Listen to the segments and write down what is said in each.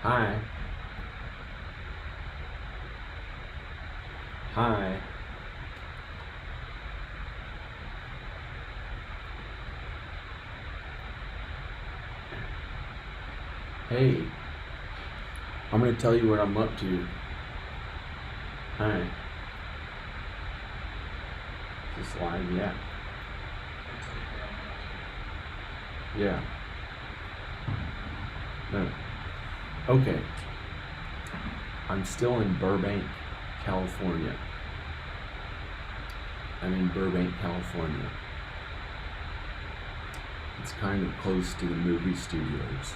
Hi. Hi. Hey. I'm gonna tell you what I'm up to. Hi. Is this live? Yeah. Yeah. No. Okay. I'm still in Burbank, California. I'm in Burbank, California. It's kind of close to the movie studios.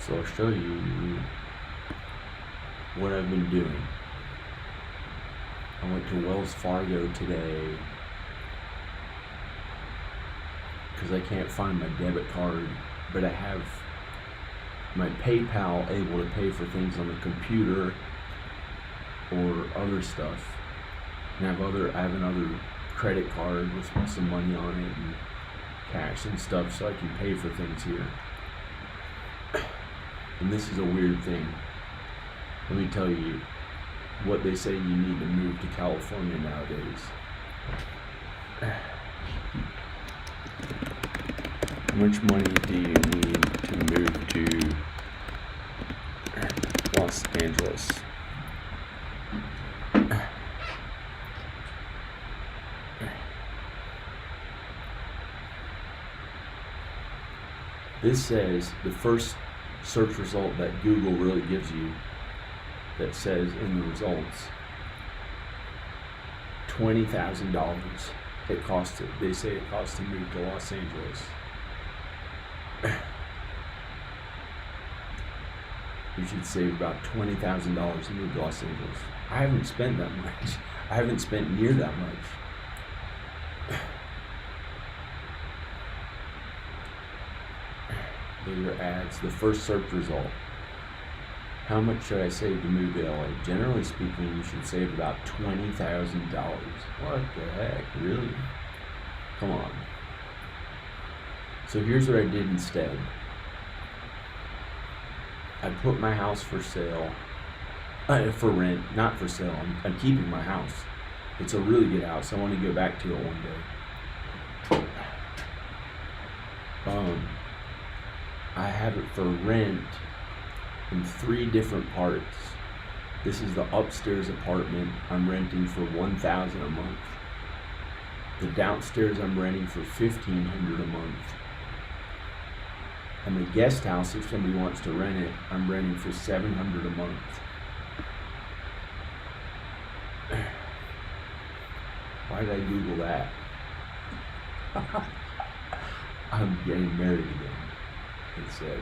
So I'll show you what I've been doing. I went to Wells Fargo today because I can't find my debit card, but I have my PayPal able to pay for things on the computer or other stuff. And I have another credit card with some money on it and cash and stuff, so I can pay for things here. And this is a weird thing. Let me tell you what they say you need to move to California nowadays. How much money do you need to move to Los Angeles? This says the first search result that Google really gives you that says in the results $20,000 it costs it. They say it costs to move to Los Angeles. You should save about $20,000 to move to Los Angeles. I haven't spent that much. I haven't spent near that much. Those are ads. The first search result. How much should I save to move to LA? Generally speaking, you should save about $20,000. What the heck? Really? Come on. So here's what I did instead. I put my house for sale, for rent, not for sale. I'm keeping my house. It's a really good house. I want to go back to it one day. I have it for rent in 3 different parts. This is the upstairs apartment. I'm renting for $1,000 a month. The downstairs I'm renting for $1,500 a month. And the guest house, if somebody wants to rent it, I'm renting for $700 a month. Why did I Google that? I'm getting married again, it said.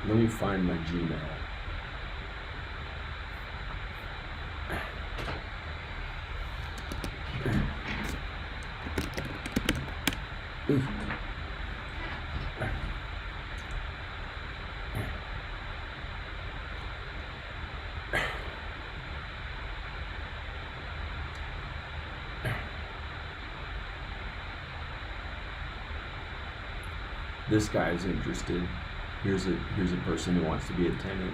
Let me find my Gmail. Ooh. This guy is interested. Here's a person who wants to be a tenant,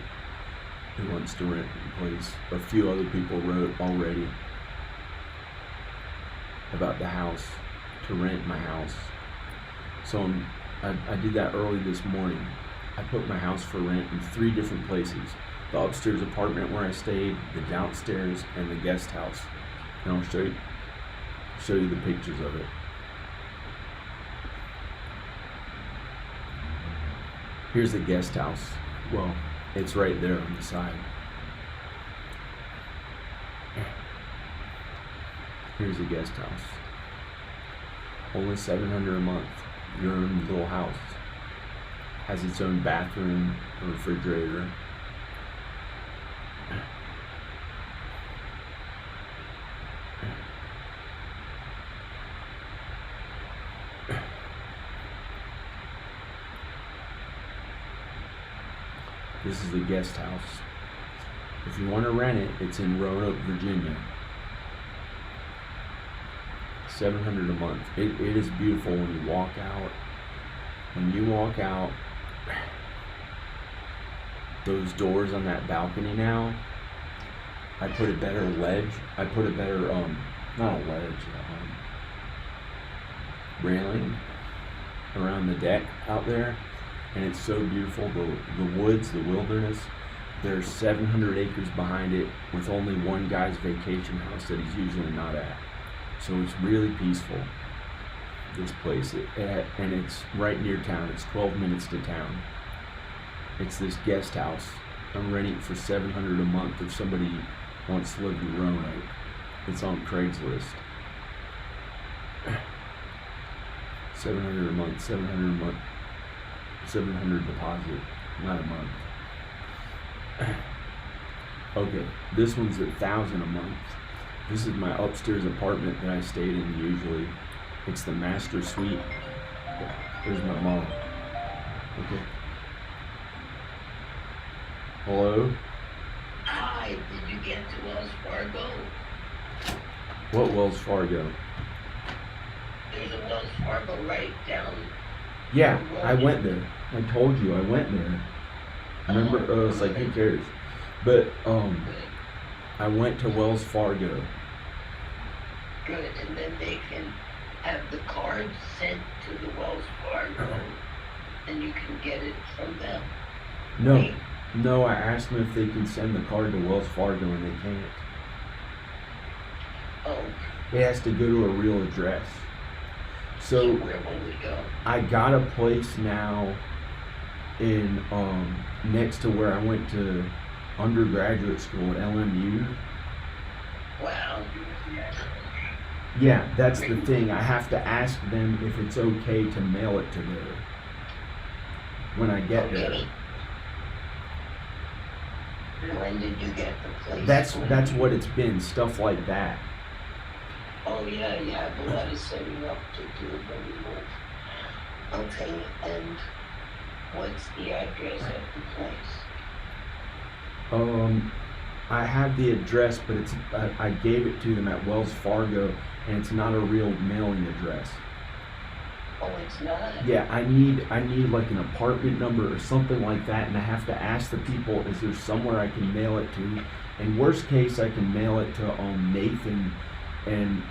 who wants to rent a place. A few other people wrote already about the house, to rent my house. So I did that early this morning. I put my house for rent in 3 different places. The upstairs apartment where I stayed, the downstairs, and the guest house. And I'll show you the pictures of it. Here's the guest house. Well, it's right there on the side. Here's the guest house. Only $700 a month. Your own little house. Has its own bathroom, a refrigerator. This is the guest house. If you want to rent it, it's in Roanoke, Virginia. $700 a month. It is beautiful when you walk out. When you walk out, those doors on that balcony now, I put a better ledge. I put a better, not a ledge, railing around the deck out there. And it's so beautiful. The woods, the wilderness. There's 700 acres behind it with only one guy's vacation house that he's usually not at. So it's really peaceful, this place. And it's right near town. It's 12 minutes to town. It's this guest house. I'm renting it for $700 a month if somebody wants to live in Roanoke. It's on Craigslist. $700 a month, $700 a month, $700 deposit, not a month. Okay, this one's $1,000 a month. This is my upstairs apartment that I stayed in usually. It's the master suite. There's my mom. Okay. Hello? Hi, did you get to Wells Fargo? What Wells Fargo? There's a Wells Fargo right down. Yeah, I went there. I told you I went there. Remember, I was like, who cares? But, I went to Wells Fargo. Good, and then they can have the card sent to the Wells Fargo, and you can get it from them. No, Right? no, I asked them if they can send the card to Wells Fargo and they can't. Oh, It has to go to a real address. so So where will we go? I got a place now in next to where I went to undergraduate school at LMU. Wow. Yeah, that's the thing. I have to ask them if it's okay to mail it to there when I get there. Okay. When did you get the place? That's what it's been, stuff like that. Oh yeah, you have a lot of setting up to do when you move. Okay, and what's the address of the place? I have the address, but I gave it to them at Wells Fargo, and it's not a real mailing address. Oh, it's not? Yeah, I need like an apartment number or something like that, and I have to ask the people, is there somewhere I can mail it to? In worst case, I can mail it to Nathan, and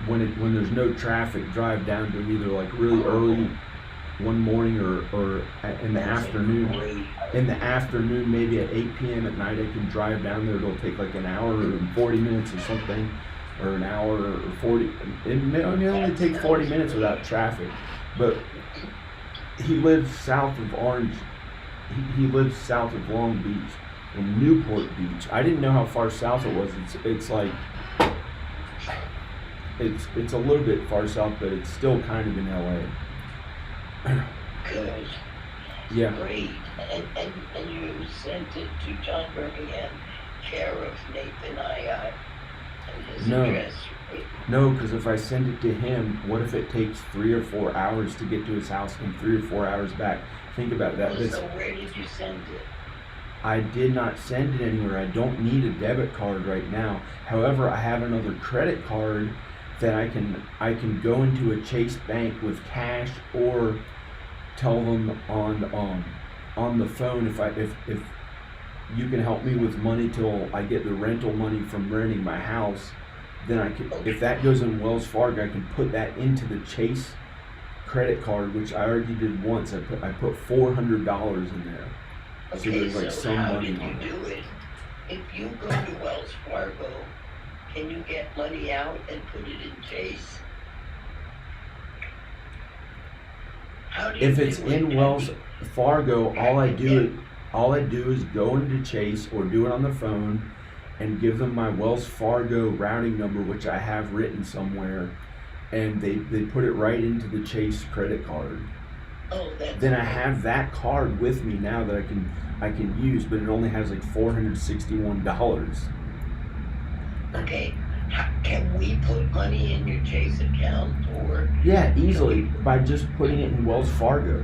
when there's no traffic, drive down to him either like really early one morning or in the afternoon. Great. In the afternoon, maybe at 8 p.m. at night, I can drive down there. It'll take like an hour and 40 minutes or something, or an hour or 40. It may only take 40 minutes without traffic. But he lives south of Orange. He lives south of Long Beach, in Newport Beach. I didn't know how far south it was. It's like it's a little bit far south, but it's still kind of in LA. Good. Yeah. Great. And you sent it to John Birmingham, care of Nathan I. And his No. address. No, because if I send it to him, what if it takes 3 or 4 hours to get to his house and 3 or 4 hours back? Think about that. Well, so where did you send it? I did not send it anywhere. I don't need a debit card right now. However, I have another credit card that I can go into a Chase bank with cash, or tell them on the phone if you can help me with money till I get the rental money from renting my house, then I can, if that goes in Wells Fargo, I can put that into the Chase credit card, which I already did once. I put $400 in there. So Okay, there's like some how money did you on it. do it? If you go to Wells Fargo, can you get money out and put it in Chase? How do you If it's do it? in Wells Fargo, all I do is go into Chase or do it on the phone and give them my Wells Fargo routing number, which I have written somewhere, and they put it right into the Chase credit card. Oh, that's Then I have that card with me now that I can use, but it only has like $461. okay. Can we put money in your Chase account, or Yeah, easily by just putting it in Wells Fargo.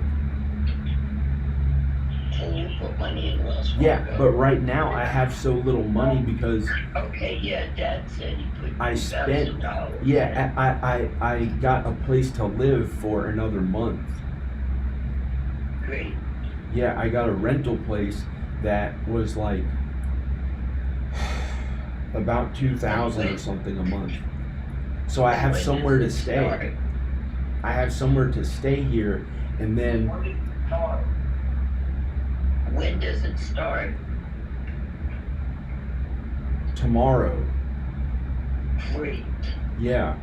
can you put money in Wells Fargo. Yeah, but right now I have so little money because Okay, yeah, Dad said he put I spent. $2,000. Yeah, I got a place to live for another month. Great. Yeah, I got a rental place that was like about 2,000 or something a month. So I have When somewhere to does it stay. start? I have somewhere to stay here, and then When does it start? tomorrow. Great. Yeah,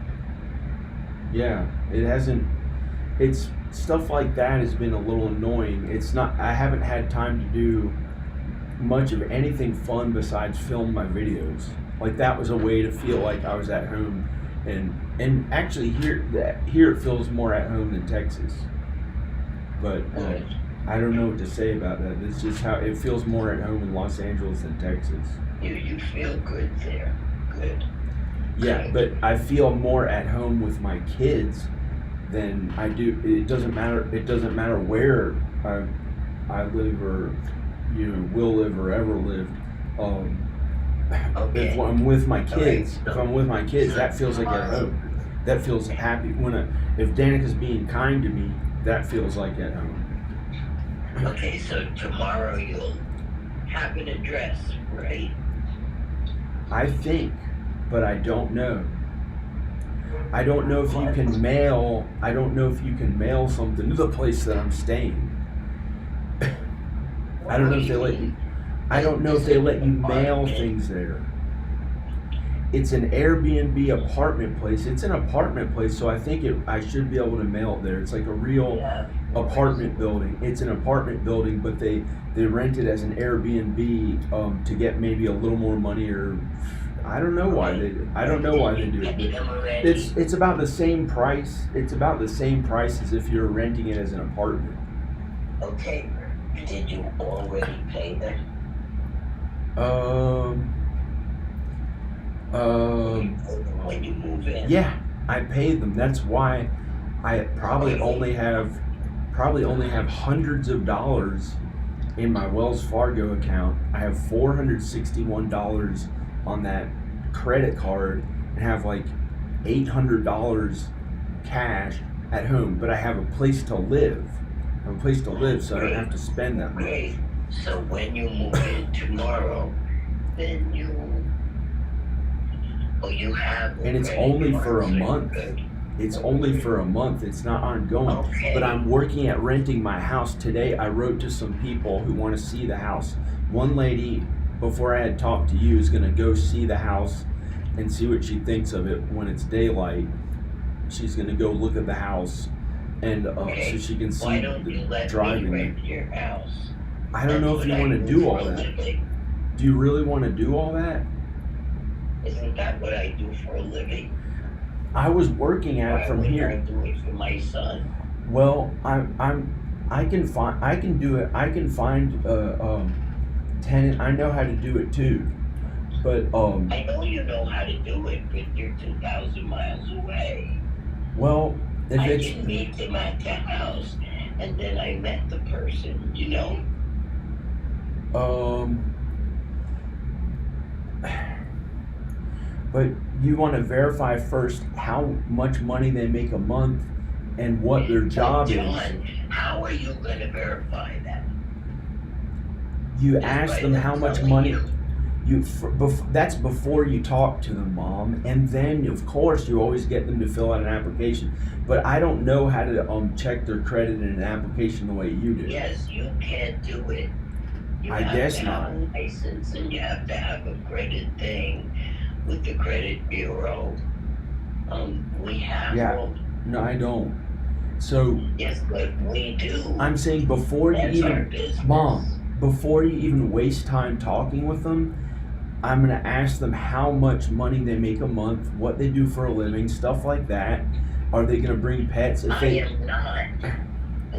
it hasn't. It's stuff like that has been a little annoying. It's not. I haven't had time to do much of anything fun besides film my videos. Like that was a way to feel like I was at home, and actually here it feels more at home than Texas. But I don't know what to say about that. It's just how it feels more at home in Los Angeles than Texas. You feel good there. Good. Yeah, but I feel more at home with my kids than I do. It doesn't matter. It doesn't matter where I live or will live or ever lived. Okay. If I'm with my kids, Alright, if I'm with my kids, that feels like at home. That feels happy. If Danica's being kind to me, that feels like at home. Okay, so tomorrow you'll have an address, right? I think, but I don't know. I don't know if you can mail. I don't know if you can mail something to the place that I'm staying. I don't know if they let you. I don't know if they let you mail things there. It's an Airbnb apartment place. It's an apartment place, so I think I should be able to mail it there. It's like a real apartment building. It's an apartment building, but they rent it as an Airbnb to get maybe a little more money, or I don't know why they do it. It's about the same price. It's about the same price as if you're renting it as an apartment. Okay. Did you already pay them? When you move in? Yeah, I paid them. That's why I probably only have hundreds of dollars in my Wells Fargo account. I have $461 on that credit card and have like $800 cash at home. But I have a place to live. I have a place to live, so I don't have to spend that much. Great. So when you move in tomorrow, then you have. And it's only for a month. It's only for a month. It's not ongoing. Okay. But I'm working at renting my house today. I wrote to some people who want to see the house. One lady, before I had talked to you, is going to go see the house and see what she thinks of it when it's daylight. She's going to go look at the house, and so she can see Why don't you let driving. me rent your house? I don't know if you want to do all that. Do you really want to do all that? Isn't that what I do for a living? I was working at it from here. I do it for my son. Well, I can do it. I can find a tenant. I know how to do it too. But I know you know how to do it, but you're 2,000 miles away. Well, if I it's can meet them at the house, and then I met the person, but you want to verify first how much money they make a month and what their job John, is. how are you going to verify that? You ask them how much money. That's before you talk to them, Mom, and then of course you always get them to fill out an application. But I don't know how to check their credit in an application the way you do. Yes, you can't do it. You I have guess to not. have a license, and you have to have a credit thing with the credit bureau. We have. Yeah. All, No, I don't. So yes, but we do. I'm saying before you That's our even, business. Mom, before you even waste time talking with them, I'm gonna ask them how much money they make a month, what they do for a living, stuff like that. Are they gonna bring pets? If I they, am not.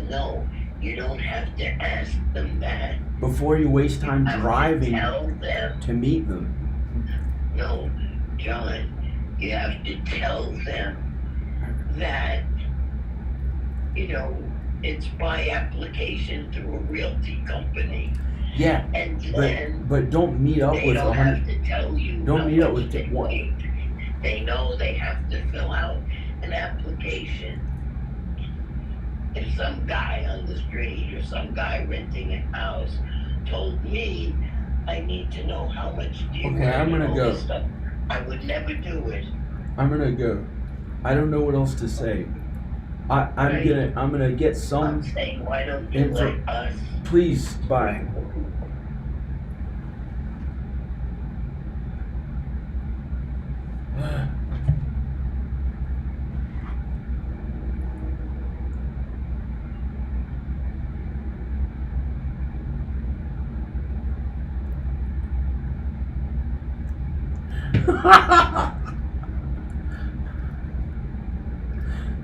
No, you don't have to ask them that. before you waste time You have to driving tell them. to meet them. No, John, you have to tell them that, it's by application through a realty company. Yeah, And then but don't meet up they with don't have to tell you how Don't meet up much with they wait. They know they have to fill out an application. If some guy on the street or some guy renting a house told me I need to know how much do you Okay, rent I'm gonna and all go. this stuff, I would never do it. I'm gonna go. I don't know what else to say. I'm Right. gonna get some I'm saying, why don't you info. let us? Please, bye.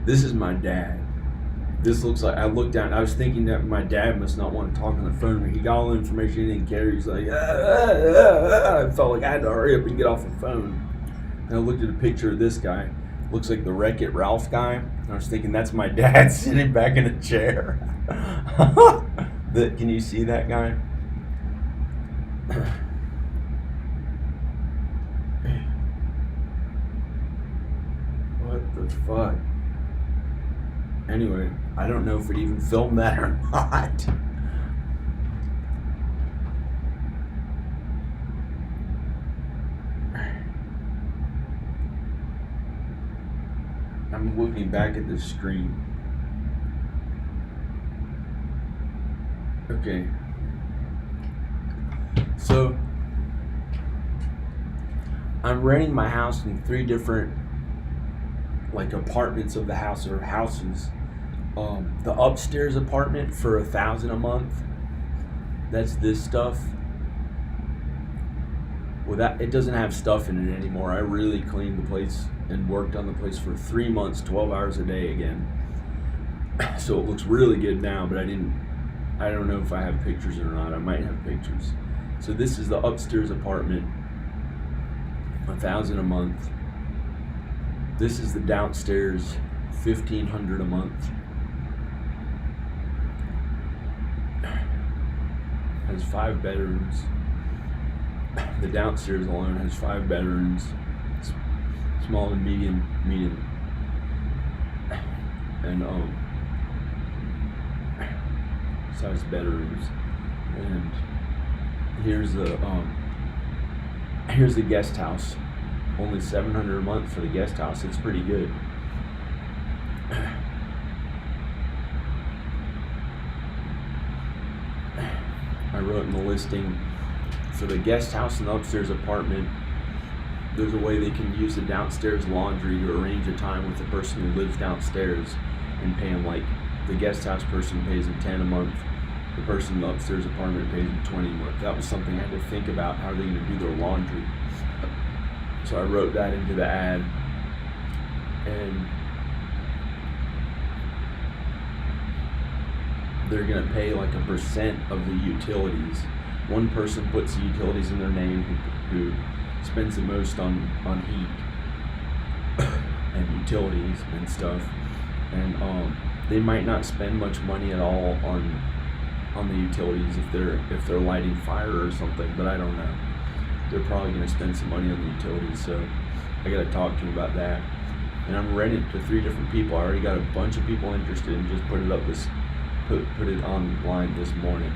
This is my dad. This looks like, I looked down, I was thinking that my dad must not want to talk on the phone. He got all the information he didn't carry. He's like, I felt like I had to hurry up and get off the phone. And I looked at a picture of this guy. Looks like the Wreck-It Ralph guy. I was thinking that's my dad sitting back in a chair. Can you see that guy? What the fuck? Anyway, I don't know if it even filmed that or not. I'm looking back at the screen. Okay. So, I'm renting my house in 3 different apartments of the house or houses. The upstairs apartment for $1,000 a month. That's this stuff. Well, it doesn't have stuff in it anymore. I really cleaned the place and worked on the place for 3 months, 12 hours a day again. So it looks really good now, but I don't know if I have pictures or not. I might have pictures. So this is the upstairs apartment, $1,000 a month. This is the downstairs, $1,500 a month. Has 5 bedrooms. The downstairs alone has 5 bedrooms, small and medium, and size bedrooms. And here's the guest house. Only $700 a month for the guest house. It's pretty good. I wrote in the listing for the guest house and the upstairs apartment, there's a way they can use the downstairs laundry to arrange a time with the person who lives downstairs and pay them, like, the guest house person pays them $10 a month, the person in the upstairs apartment pays them $20 a month. That was something I had to think about, how are they going to do their laundry. So I wrote that into the ad, and they're going to pay like a percent of the utilities. One person puts the utilities in their name who spends the most on heat and utilities and stuff, and they might not spend much money at all on the utilities if they're lighting fire or something, but I don't know. They're probably going to spend some money on the utilities, so I got to talk to them about that. And I'm renting it to 3 different people. I already got a bunch of people interested and just put it online this morning.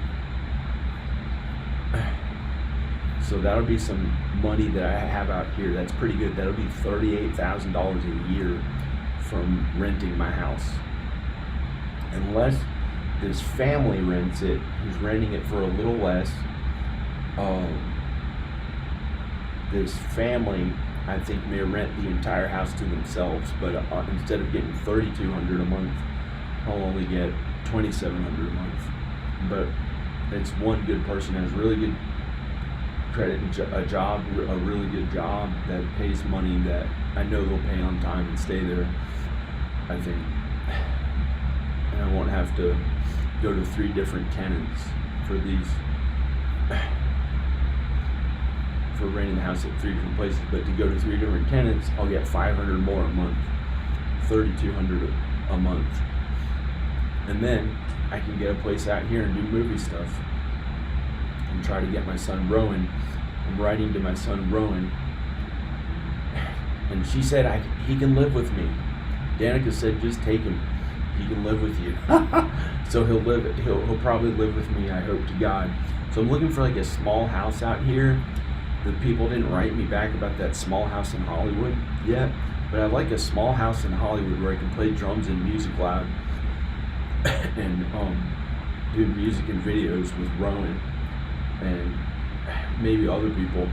So that'll be some money that I have out here. That's pretty good. That'll be $38,000 a year from renting my house. Unless this family rents it, who's renting it for a little less. This family, I think, may rent the entire house to themselves, but instead of getting $3,200 a month, I'll only get $2,700 a month. But it's one good person, has really good credit and a really good job that pays money that I know they'll pay on time and stay there, I think. And I won't have to go to 3 different tenants for renting the house at 3 different places. But to go to 3 different tenants, I'll get $500 more a month, $3,200 a month. And then I can get a place out here and do movie stuff and try to get my son Rowan. I'm writing to my son Rowan, and she said he can live with me. Danica said, just take him. He can live with you. So he'll probably live with me, I hope to God. So I'm looking for like a small house out here. The people didn't write me back about that small house in Hollywood yet, but I'd like a small house in Hollywood where I can play drums and music loud and do music and videos with Rowan and maybe other people.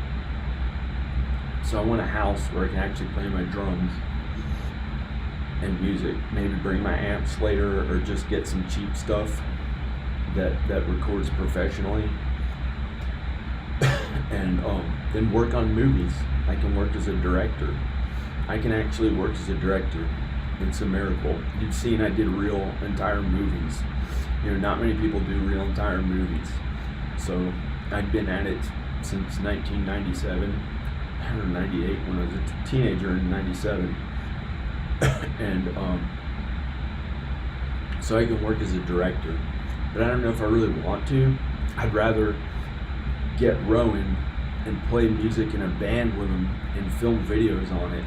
So I want a house where I can actually play my drums and music, maybe bring my amps later or just get some cheap stuff that records professionally. And then work on movies. I can work as a director. I can actually work as a director. It's a miracle. You've seen I did real entire movies. Not many people do real entire movies. So I'd been at it since 1997 or 98 when I was a teenager in 97. And so I can work as a director. But I don't know if I really want to. I'd rather get Rowan and play music in a band with him and film videos on it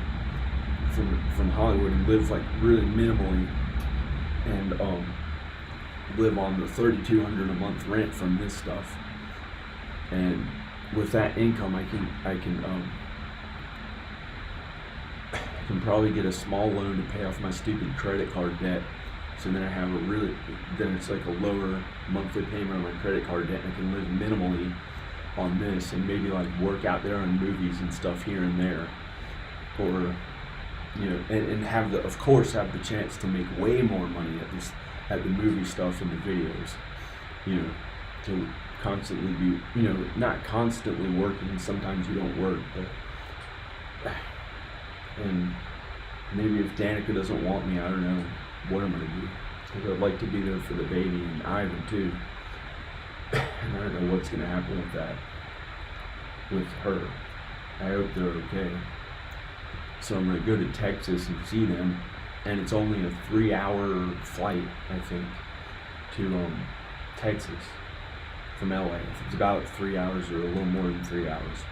from Hollywood and live like really minimally and live on the $3,200 a month rent from this stuff. And with that income, I can probably get a small loan to pay off my stupid credit card debt. So then I have then it's like a lower monthly payment on my credit card debt, and I can live minimally on this and maybe like work out there on movies and stuff here and there, or and have of course have the chance to make way more money at the movie stuff and the videos, to constantly be, not constantly working. Sometimes you don't work, but and maybe if Danica doesn't want me, I don't know what I'm gonna do, because I'd like to be there for the baby and Ivan too. And I don't know what's gonna happen with that, with her. I hope they're okay. So I'm gonna go to Texas and see them, and it's only a 3-hour flight, I think, to Texas from LA. It's about 3 hours or a little more than 3 hours.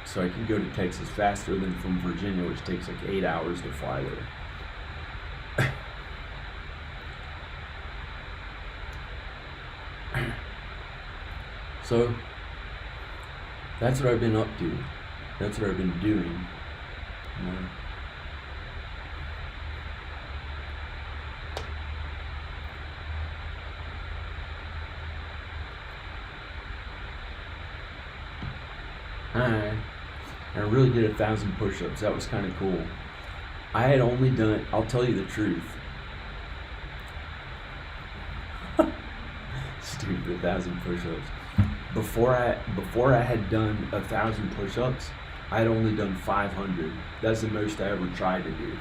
So I can go to Texas faster than from Virginia, which takes like 8 hours to fly there. So that's what I've been up to. That's what I've been doing. I really did 1,000 push-ups. That was kind of cool. I had only done, I'll tell you the truth. Stupid, 1,000 push-ups. Before I had done 1,000 push-ups, I had only done 500. That's the most I ever tried to do.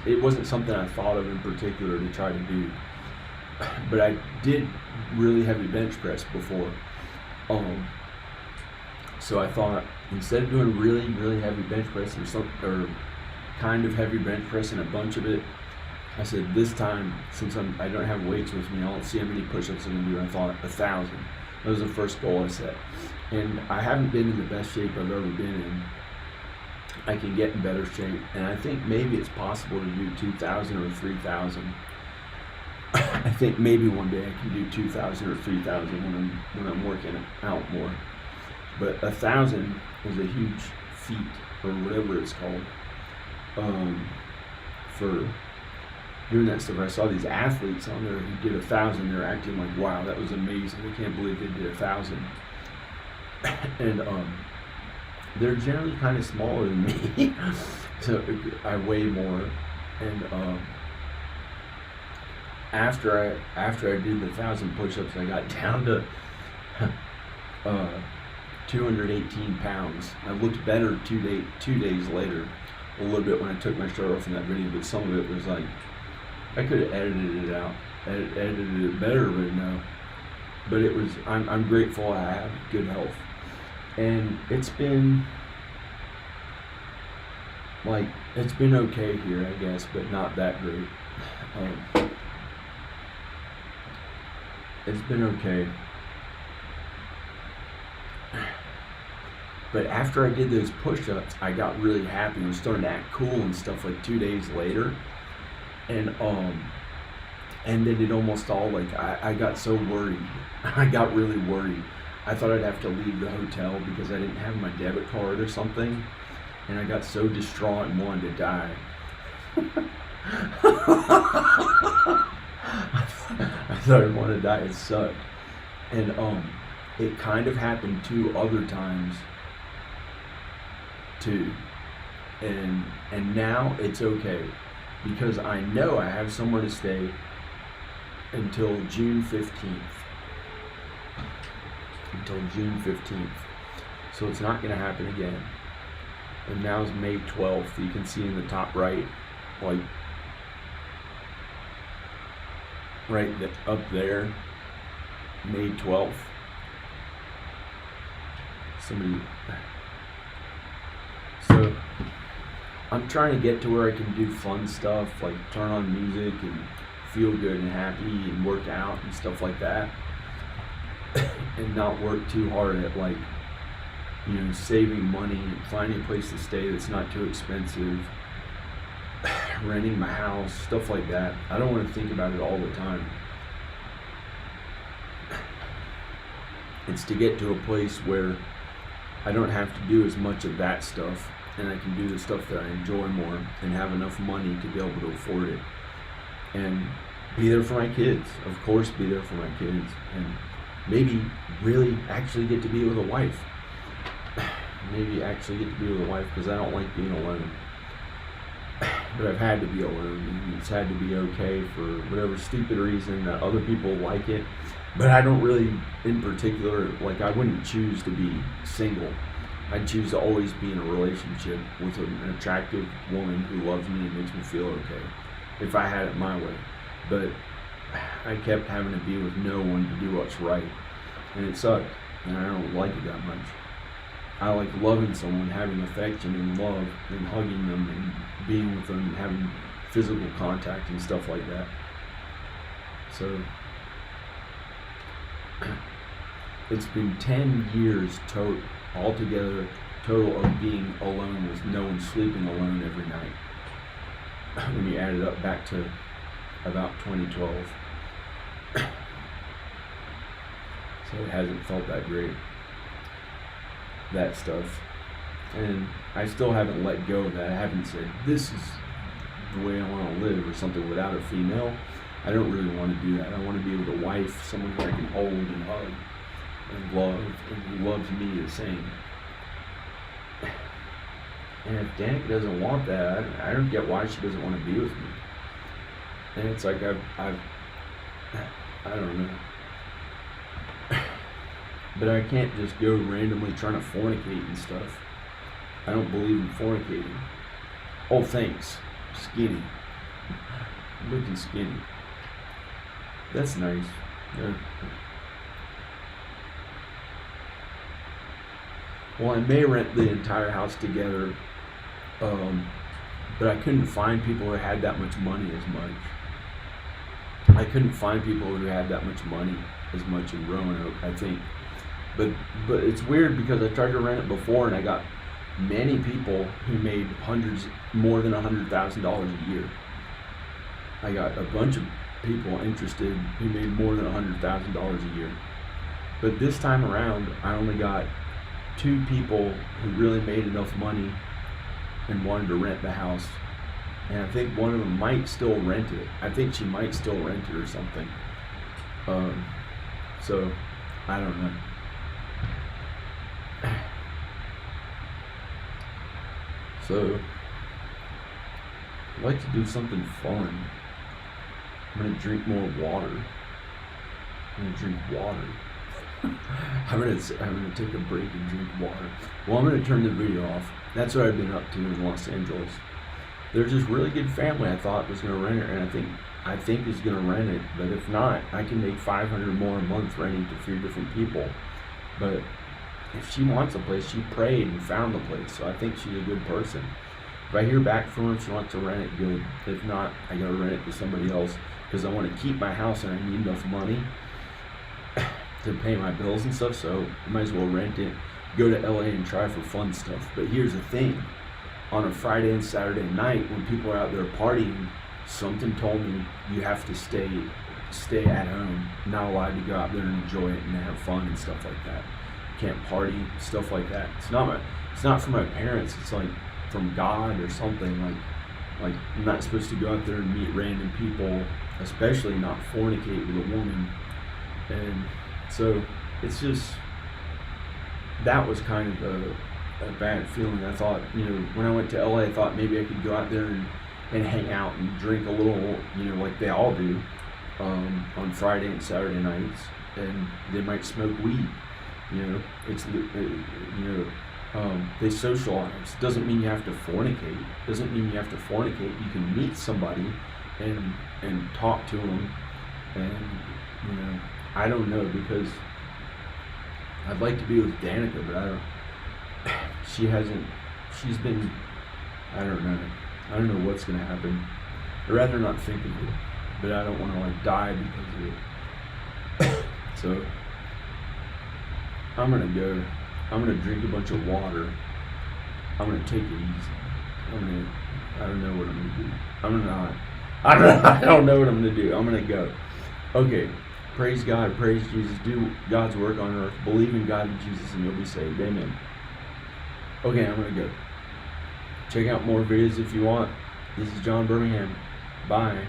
It wasn't something I thought of in particular to try to do. But I did really heavy bench press before. So I thought, instead of doing really, really heavy bench press or kind of heavy bench press and a bunch of it, I said this time, since I don't have weights with me, I don't see how many push-ups I'm gonna do. I thought 1,000. That was the first goal I set. And I haven't been in the best shape I've ever been in. I can get in better shape, and I think maybe it's possible to do 2,000 or 3,000. I think maybe one day I can do 2,000 or 3,000 when I'm working out more. But 1,000 is a huge feat, or whatever it's called, for doing that stuff. I saw these athletes on there who did 1,000. They're acting like, wow, that was amazing. I can't believe they did 1,000. And they're generally kind of smaller than me, so I weigh more. And after I did the 1,000 push-ups, I got down to 218 pounds. I looked better 2 days later, a little bit when I took my shirt off in that video, but some of it was like, I could have edited it out, edited it better, but no. But it was, I'm grateful I have good health. And it's been like, it's been okay here, I guess, but not that great. Um, it's been okay. But after I did those push-ups, I got really happy and was starting to act cool and stuff like 2 days later. And then it almost all, like, I got so worried. I got really worried. I thought I'd have to leave the hotel because I didn't have my debit card or something. And I got so distraught and wanted to die. I thought I'd want to die. It sucked. And it kind of happened 2 other times too. And now it's okay because I know I have somewhere to stay until June 15th. Until June 15th. So it's not going to happen again. And now is May 12th. You can see in the top right, like, up there, May 12th. So I'm trying to get to where I can do fun stuff, like turn on music and feel good and happy and work out and stuff like that. And not work too hard at, like, saving money and finding a place to stay that's not too expensive, renting my house, stuff like that. I don't want to think about it all the time. It's to get to a place where I don't have to do as much of that stuff and I can do the stuff that I enjoy more and have enough money to be able to afford it. And be there for my kids. Of course, be there for my kids. And maybe really actually get to be with a wife. Maybe actually get to be with a wife because I don't like being alone. But I've had to be alone, and it's had to be okay for whatever stupid reason that other people like it. But I don't really, in particular, like, I wouldn't choose to be single. I'd choose to always be in a relationship with an attractive woman who loves me and makes me feel okay, if I had it my way. But I kept having to be with no one to do what's right, and it sucked, and I don't like it that much. I like loving someone, having affection and love, and hugging them and being with them and having physical contact and stuff like that. So it's been 10 years altogether total of being alone with no one, sleeping alone every night. When you add it up back to about 2012. So it hasn't felt that great. That stuff. And I still haven't let go of that. I haven't said, this is the way I want to live or something without a female. I don't really want to do that. I want to be with a wife, someone who I can hold and hug and love, and who loves me the same. And if Danica doesn't want that, I don't get why she doesn't want to be with me. And it's like I don't know. But I can't just go randomly trying to fornicate and stuff. I don't believe in fornicating. Oh, thanks. Skinny. Looking skinny. That's nice. Yeah. Well, I may rent the entire house together, but I couldn't find people who had that much money as much. I couldn't find people who had that much money as much in Roanoke, I think. But it's weird because I tried to rent it before and I got many people who made more than $100,000 a year. I got a bunch of people interested who made more than $100,000 a year. But this time around, I only got 2 people who really made enough money and wanted to rent the house. And I think one of them might still rent it. I think she might still rent it or something. So, I don't know. So, I'd like to do something fun. I'm going to drink more water. I'm going to drink water. I'm going to take a break and drink water. Well, I'm going to turn the video off. That's what I've been up to in Los Angeles. There's this really good family I thought was going to rent it, and I think is going to rent it. But if not, I can make $500 more a month renting to 3 different people. But if she wants a place, she prayed and found the place. So I think she's a good person. If I hear back from her, if she wants to rent it, good. If not, I gotta rent it to somebody else because I want to keep my house and I need enough money to pay my bills and stuff. So I might as well rent it, go to LA and try for fun stuff. But here's the thing: on a Friday and Saturday night, when people are out there partying, something told me you have to stay at home, not allowed to go out there and enjoy it and have fun and stuff like that. Can't party, stuff like that. It's not from my parents. It's like from God or something. Like I'm not supposed to go out there and meet random people, especially not fornicate with a woman. And so it's just, that was kind of a bad feeling. I thought, when I went to LA, I thought maybe I could go out there and hang out and drink a little, like they all do, on Friday and Saturday nights, and they might smoke weed. They socialize. Doesn't mean you have to fornicate. Doesn't mean you have to fornicate. You can meet somebody and talk to them, and I don't know, because I'd like to be with Danica, but I don't. She's been. I don't know. I don't know what's gonna happen. I'd rather not think of it, but I don't want to die because of it. So I'm gonna go. I'm gonna drink a bunch of water. I'm gonna take it easy. I don't know what I'm gonna do. I don't know what I'm gonna do. I'm gonna go. Okay. Praise God. Praise Jesus. Do God's work on earth. Believe in God and Jesus, and you'll be saved. Amen. Okay, I'm gonna go. Check out more videos if you want. This is John Birmingham. Bye.